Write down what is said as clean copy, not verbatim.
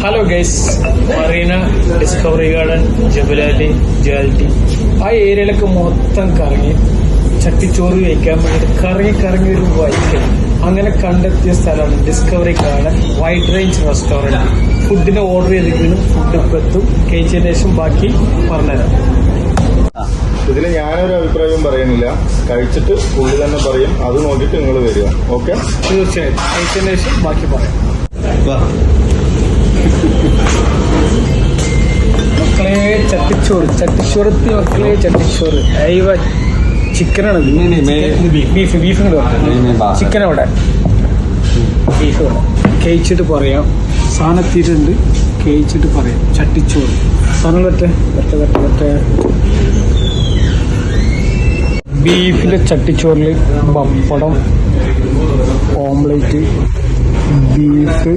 Hello guys, Marina, discovery garden, Jebel Ali, ജാൽറ്റി ആ ഏരിയയിലൊക്കെ മൊത്തം കറങ്ങി ചട്ടിച്ചോറ് കഴിക്കാൻ വേണ്ടിയിട്ട് കറങ്ങി ഒരു വൈക്കൽ അങ്ങനെ കണ്ടെത്തിയ സ്ഥലമാണ് discovery garden wide range restaurant. ഫുഡിന് ഓർഡർ ചെയ്തിരിക്കുന്നു, ഫുഡ് ഇപ്പം എത്തും. കഴിച്ചതിന് ശേഷം ബാക്കി പറഞ്ഞുതരാം. ഇതിൽ ഞാനൊരു അഭിപ്രായം പറയുന്നില്ല, കഴിച്ചിട്ട് പുള്ളി തന്നെ പറയും, അത് നോക്കിയിട്ട് നിങ്ങൾ വരിക. ഓക്കെ, തീർച്ചയായും കഴിച്ചതിന് ശേഷം ബാക്കി പറയാം. മക്കളെ ചട്ടിച്ചോറത്തി മക്കളെ ചട്ടിച്ചോറ് അയവ ചിക്കനാണ്. ബീഫ് ചിക്കൻ അവിടെ, ബീഫ് അവിടെ. കഴിച്ചിട്ട് പറയാം. സാധനത്തിട്ടുണ്ട്, കഴിച്ചിട്ട് പറയാം. ചട്ടിച്ചോറ് സാധനം പറ്റേ ബീഫിലെ ചട്ടിച്ചോറിൽ പപ്പടം, ഓംലേറ്റ്, ബീഫ്,